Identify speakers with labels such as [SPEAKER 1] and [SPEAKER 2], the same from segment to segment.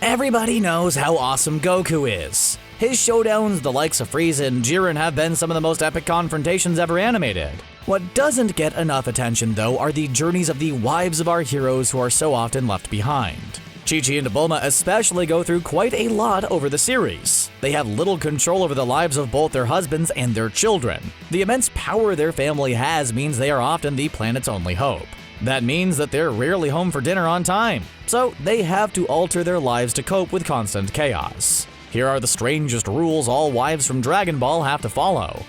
[SPEAKER 1] Everybody knows how awesome Goku is. His showdowns with the likes of Frieza and Jiren have been some of the most epic confrontations ever animated. What doesn't get enough attention, though, are the journeys of the wives of our heroes who are so often left behind. Chi-Chi and Bulma especially go through quite a lot over the series. They have little control over the lives of both their husbands and their children. The immense power their family has means they are often the planet's only hope. That means that they're rarely home for dinner on time, so they have to alter their lives to cope with constant chaos. Here are the strangest rules all wives from Dragon Ball have to follow.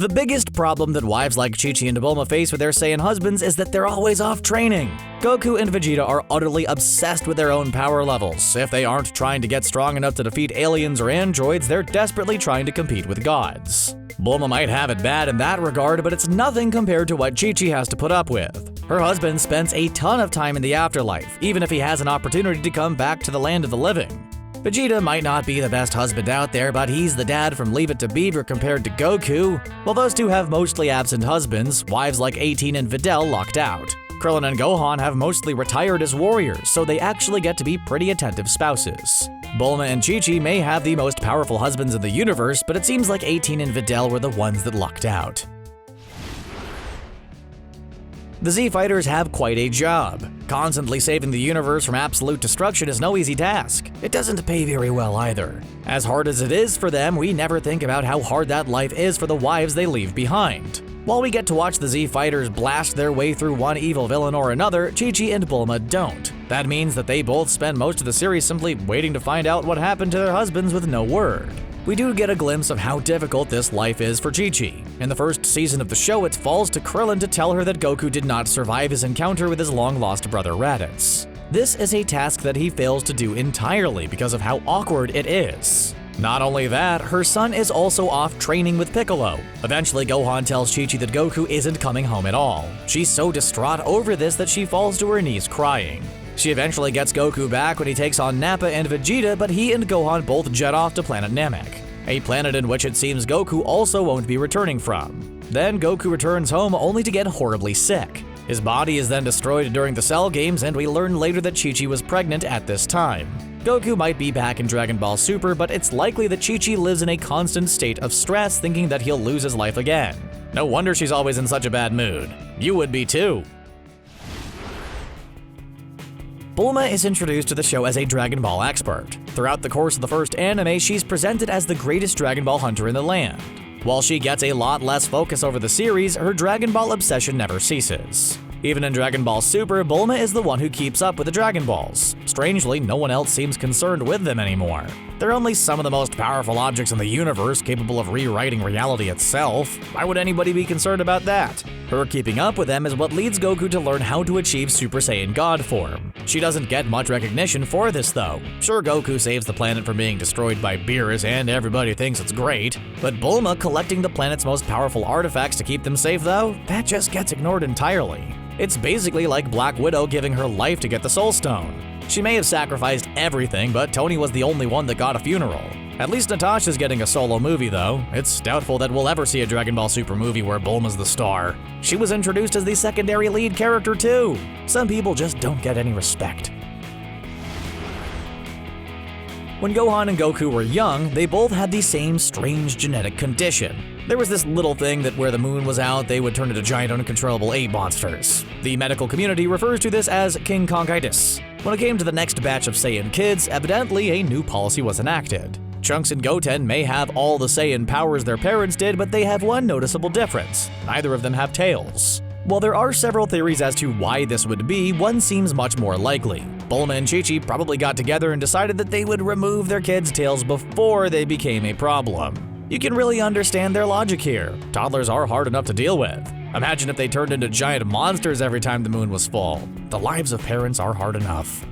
[SPEAKER 1] The biggest problem that wives like Chi-Chi and Bulma face with their Saiyan husbands is that they're always off training. Goku and Vegeta are utterly obsessed with their own power levels. If they aren't trying to get strong enough to defeat aliens or androids, they're desperately trying to compete with gods. Bulma might have it bad in that regard, but it's nothing compared to what Chi-Chi has to put up with. Her husband spends a ton of time in the afterlife, even if he has an opportunity to come back to the land of the living. Vegeta might not be the best husband out there, but he's the dad from Leave It to Beaver compared to Goku. While those two have mostly absent husbands, wives like 18 and Videl lucked out. Krillin and Gohan have mostly retired as warriors, so they actually get to be pretty attentive spouses. Bulma and Chi-Chi may have the most powerful husbands in the universe, but it seems like 18 and Videl were the ones that lucked out. The Z-Fighters have quite a job. Constantly saving the universe from absolute destruction is no easy task. It doesn't pay very well either. As hard as it is for them, we never think about how hard that life is for the wives they leave behind. While we get to watch the Z-Fighters blast their way through one evil villain or another, Chi-Chi and Bulma don't. That means that they both spend most of the series simply waiting to find out what happened to their husbands with no word. We do get a glimpse of how difficult this life is for Chi-Chi. In the first season of the show, it falls to Krillin to tell her that Goku did not survive his encounter with his long-lost brother Raditz. This is a task that he fails to do entirely because of how awkward it is. Not only that, her son is also off training with Piccolo. Eventually, Gohan tells Chi-Chi that Goku isn't coming home at all. She's so distraught over this that she falls to her knees crying. She eventually gets Goku back when he takes on Nappa and Vegeta, but he and Gohan both jet off to planet Namek, a planet in which it seems Goku also won't be returning from. Then Goku returns home only to get horribly sick. His body is then destroyed during the Cell games, and we learn later that Chi-Chi was pregnant at this time. Goku might be back in Dragon Ball Super, but it's likely that Chi-Chi lives in a constant state of stress, thinking that he'll lose his life again. No wonder she's always in such a bad mood. You would be too. Bulma is introduced to the show as a Dragon Ball expert. Throughout the course of the first anime, she's presented as the greatest Dragon Ball hunter in the land. While she gets a lot less focus over the series, her Dragon Ball obsession never ceases. Even in Dragon Ball Super, Bulma is the one who keeps up with the Dragon Balls. Strangely, no one else seems concerned with them anymore. They're only some of the most powerful objects in the universe, capable of rewriting reality itself. Why would anybody be concerned about that? Her keeping up with them is what leads Goku to learn how to achieve Super Saiyan God form. She doesn't get much recognition for this though. Sure, Goku saves the planet from being destroyed by Beerus and everybody thinks it's great, but Bulma collecting the planet's most powerful artifacts to keep them safe though, that just gets ignored entirely. It's basically like Black Widow giving her life to get the Soul Stone. She may have sacrificed everything, but Tony was the only one that got a funeral. At least Natasha's getting a solo movie though. It's doubtful that we'll ever see a Dragon Ball Super movie where Bulma's the star. She was introduced as the secondary lead character too. Some people just don't get any respect. When Gohan and Goku were young, they both had the same strange genetic condition. There was this little thing that where the moon was out, they would turn into giant uncontrollable ape monsters. The medical community refers to this as King Kongitis. When it came to the next batch of Saiyan kids, evidently a new policy was enacted. Trunks and Goten may have all the Saiyan powers their parents did, but they have one noticeable difference. Neither of them have tails. While there are several theories as to why this would be, one seems much more likely. Bulma and Chi-Chi probably got together and decided that they would remove their kids' tails before they became a problem. You can really understand their logic here. Toddlers are hard enough to deal with. Imagine if they turned into giant monsters every time the moon was full. The lives of parents are hard enough.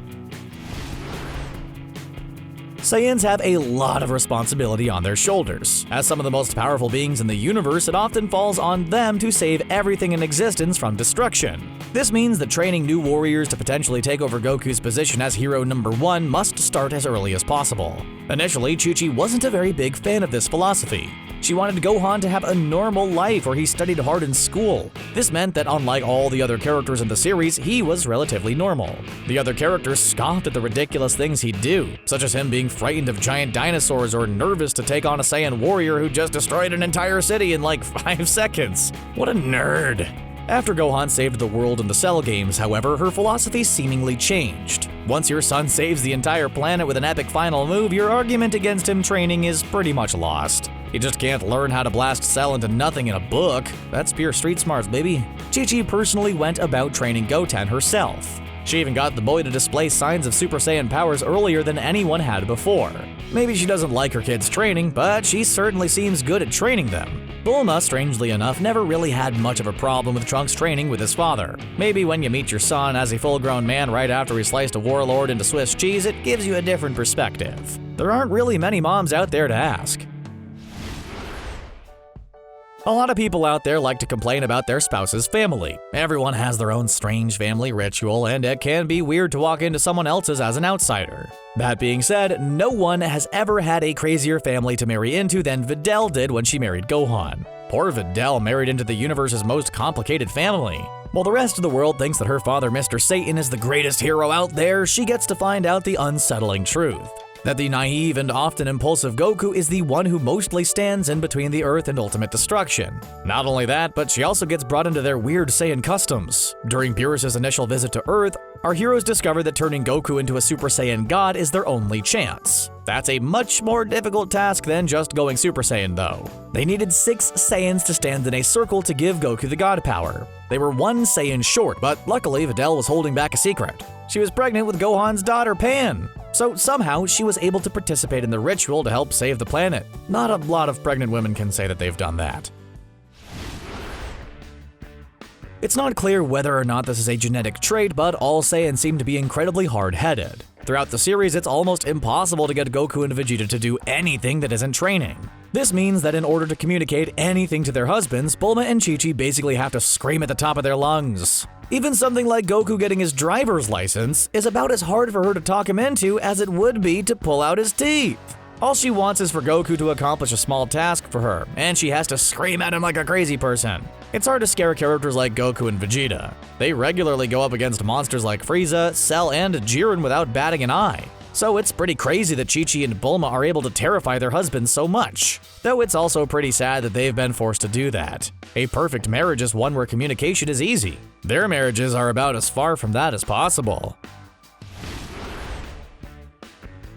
[SPEAKER 1] Saiyans have a lot of responsibility on their shoulders. As some of the most powerful beings in the universe, it often falls on them to save everything in existence from destruction. This means that training new warriors to potentially take over Goku's position as hero number 1 must start as early as possible. Initially, Chi-Chi wasn't a very big fan of this philosophy. She wanted Gohan to have a normal life where he studied hard in school. This meant that unlike all the other characters in the series, he was relatively normal. The other characters scoffed at the ridiculous things he'd do, such as him being frightened of giant dinosaurs or nervous to take on a Saiyan warrior who just destroyed an entire city in like 5 seconds. What a nerd. After Gohan saved the world in the Cell games, however, her philosophy seemingly changed. Once your son saves the entire planet with an epic final move, your argument against him training is pretty much lost. You just can't learn how to blast Cell into nothing in a book. That's pure street smarts, baby. Chi-Chi personally went about training Goten herself. She even got the boy to display signs of Super Saiyan powers earlier than anyone had before. Maybe she doesn't like her kids' training, but she certainly seems good at training them. Bulma, strangely enough, never really had much of a problem with Trunks training with his father. Maybe when you meet your son as a full-grown man right after he sliced a warlord into Swiss cheese, it gives you a different perspective. There aren't really many moms out there to ask. A lot of people out there like to complain about their spouse's family. Everyone has their own strange family ritual, and it can be weird to walk into someone else's as an outsider. That being said, no one has ever had a crazier family to marry into than Videl did when she married Gohan. Poor Videl married into the universe's most complicated family. While the rest of the world thinks that her father, Mr. Satan, is the greatest hero out there, she gets to find out the unsettling truth. That the naive and often impulsive Goku is the one who mostly stands in between the Earth and ultimate destruction. Not only that, but she also gets brought into their weird Saiyan customs. During Beerus' initial visit to Earth, our heroes discover that turning Goku into a Super Saiyan God is their only chance. That's a much more difficult task than just going Super Saiyan though. They needed 6 Saiyans to stand in a circle to give Goku the God power. They were 1 Saiyan short, but luckily Videl was holding back a secret. She was pregnant with Gohan's daughter Pan. So somehow she was able to participate in the ritual to help save the planet. Not a lot of pregnant women can say that they've done that. It's not clear whether or not this is a genetic trait, but all Saiyans seem to be incredibly hard-headed. Throughout the series, it's almost impossible to get Goku and Vegeta to do anything that isn't training. This means that in order to communicate anything to their husbands, Bulma and Chi-Chi basically have to scream at the top of their lungs. Even something like Goku getting his driver's license is about as hard for her to talk him into as it would be to pull out his teeth. All she wants is for Goku to accomplish a small task for her, and she has to scream at him like a crazy person. It's hard to scare characters like Goku and Vegeta. They regularly go up against monsters like Frieza, Cell, and Jiren without batting an eye. So it's pretty crazy that Chi-Chi and Bulma are able to terrify their husbands so much. Though it's also pretty sad that they've been forced to do that. A perfect marriage is one where communication is easy. Their marriages are about as far from that as possible.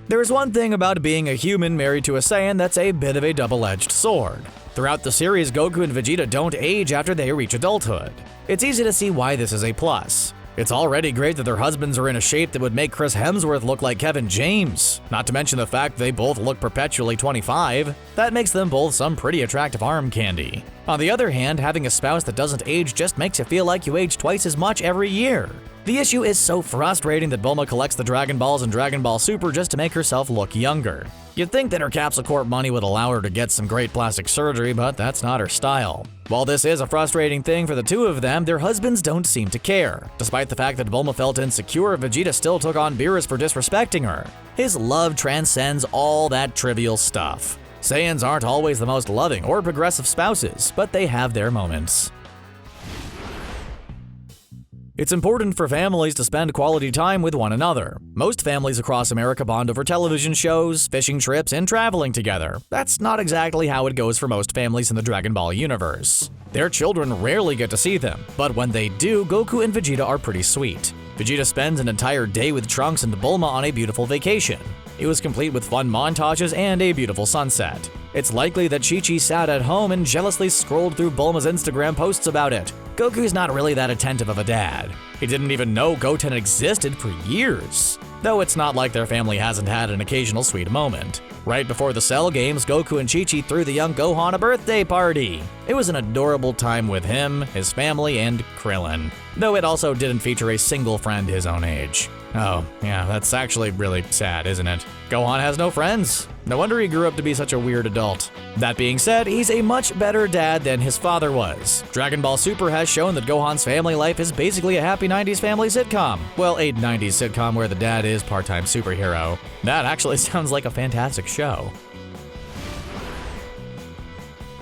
[SPEAKER 1] There's one thing about being a human married to a Saiyan that's a bit of a double-edged sword. Throughout the series, Goku and Vegeta don't age after they reach adulthood. It's easy to see why this is a plus. It's already great that their husbands are in a shape that would make Chris Hemsworth look like Kevin James, not to mention the fact they both look perpetually 25. That makes them both some pretty attractive arm candy. On the other hand, having a spouse that doesn't age just makes you feel like you age twice as much every year. The issue is so frustrating that Bulma collects the Dragon Balls and Dragon Ball Super just to make herself look younger. You'd think that her Capsule Corp money would allow her to get some great plastic surgery, but that's not her style. While this is a frustrating thing for the two of them, their husbands don't seem to care. Despite the fact that Bulma felt insecure, Vegeta still took on Beerus for disrespecting her. His love transcends all that trivial stuff. Saiyans aren't always the most loving or progressive spouses, but they have their moments. It's important for families to spend quality time with one another. Most families across America bond over television shows, fishing trips, and traveling together. That's not exactly how it goes for most families in the Dragon Ball universe. Their children rarely get to see them, but when they do, Goku and Vegeta are pretty sweet. Vegeta spends an entire day with Trunks and Bulma on a beautiful vacation. It was complete with fun montages and a beautiful sunset. It's likely that Chi-Chi sat at home and jealously scrolled through Bulma's Instagram posts about it. Goku's not really that attentive of a dad. He didn't even know Goten existed for years. Though it's not like their family hasn't had an occasional sweet moment. Right before the Cell games, Goku and Chi-Chi threw the young Gohan a birthday party. It was an adorable time with him, his family, and Krillin. Though it also didn't feature a single friend his own age. Oh, yeah, that's actually really sad, isn't it? Gohan has no friends. No wonder he grew up to be such a weird adult. That being said, he's a much better dad than his father was. Dragon Ball Super has shown that Gohan's family life is basically a happy 90s family sitcom. Well, a 90s sitcom where the dad is part-time superhero. That actually sounds like a fantastic show.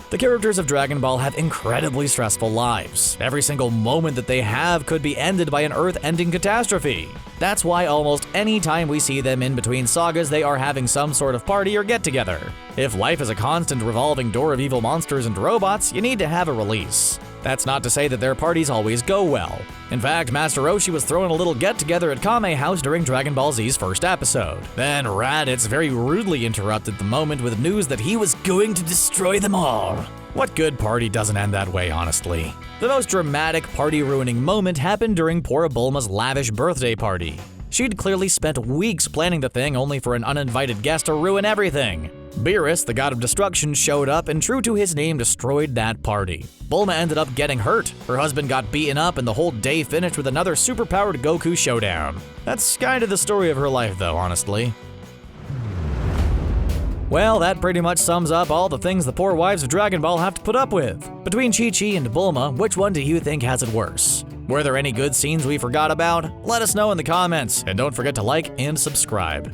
[SPEAKER 1] The characters of Dragon Ball have incredibly stressful lives. Every single moment that they have could be ended by an Earth-ending catastrophe. That's why almost any time we see them in between sagas, they are having some sort of party or get-together. If life is a constant revolving door of evil monsters and robots, you need to have a release. That's not to say that their parties always go well. In fact, Master Roshi was throwing a little get-together at Kame House during Dragon Ball Z's first episode. Then Raditz very rudely interrupted the moment with news that he was going to destroy them all. What good party doesn't end that way, honestly? The most dramatic party-ruining moment happened during poor Bulma's lavish birthday party. She'd clearly spent weeks planning the thing only for an uninvited guest to ruin everything. Beerus, the god of destruction, showed up and true to his name destroyed that party. Bulma ended up getting hurt, her husband got beaten up, and the whole day finished with another superpowered Goku showdown. That's kinda the story of her life though, honestly. Well, that pretty much sums up all the things the poor wives of Dragon Ball have to put up with. Between Chi-Chi and Bulma, which one do you think has it worse? Were there any good scenes we forgot about? Let us know in the comments, and don't forget to like and subscribe.